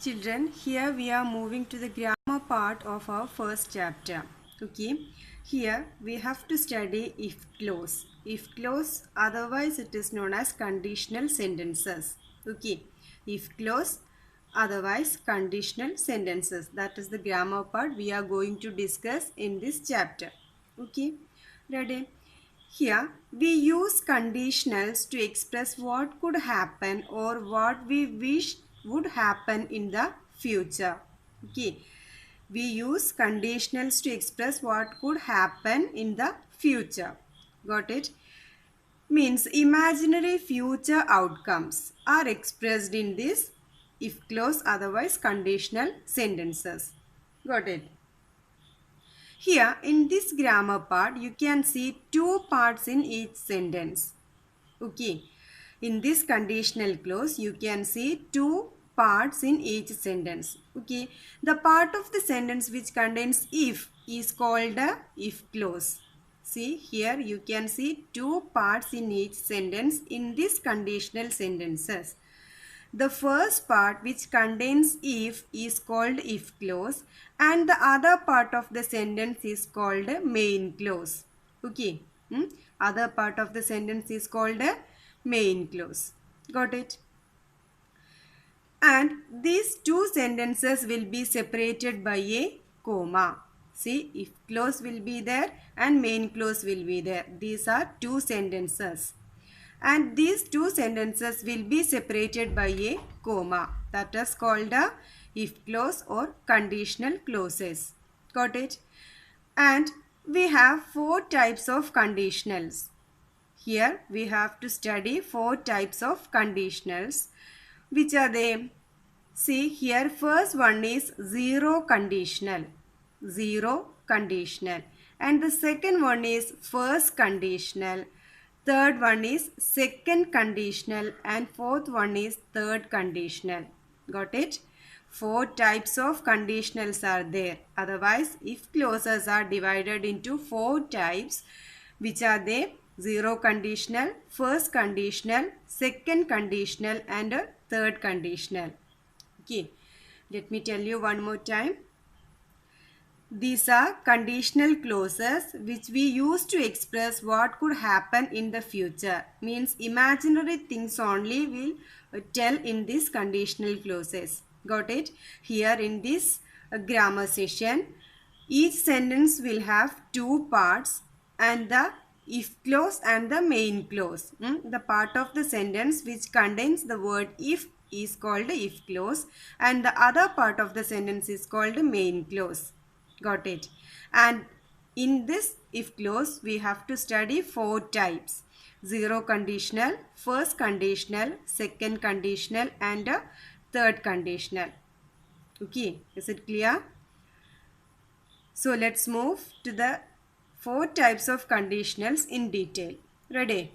Children, here we are moving to the grammar part of our first chapter. Okay, here we have to study if clause. If clause, otherwise it is known as conditional sentences. Okay, if clause, otherwise conditional sentences. That is the grammar part we are going to discuss in this chapter. Okay, ready? Here we use conditionals to express what could happen or what we wish would happen in the future. Okay. We use conditionals to express what could happen in the future. Got it? Means imaginary future outcomes are expressed in this if clause, otherwise conditional sentences. Got it? Here in this grammar part you can see two parts in each sentence. Okay. In this conditional clause you can see two parts in each sentence. Okay. The part of the sentence which contains if is called a if clause. See here you can see two parts in each sentence in this conditional sentences. The first part which contains if is called if clause and the other part of the sentence is called a main clause. Okay. Other part of the sentence is called a main clause. Got it? And these two sentences will be separated by a comma. See, if clause will be there and main clause will be there. These are two sentences. And these two sentences will be separated by a comma. That is called a if clause or conditional clauses. Got it? And we have four types of conditionals. Here we have to study four types of conditionals. Which are they? See here, first one is zero conditional. Zero conditional. And the second one is first conditional. Third one is second conditional. And fourth one is third conditional. Got it? Four types of conditionals are there. Otherwise, if clauses are divided into four types, which are they? Zero conditional, first conditional, second conditional and a third conditional. Okay, let me tell you one more time. These are conditional clauses which we use to express what could happen in the future. Means imaginary things only will tell in these conditional clauses. Got it? Here in this grammar session, each sentence will have two parts and the if clause and the main clause. The part of the sentence which contains the word if is called if clause and the other part of the sentence is called main clause. Got it? And in this if clause we have to study four types. Zero conditional, first conditional, second conditional and a third conditional. Okay, is it clear? So let's move to the four types of conditionals in detail. Ready?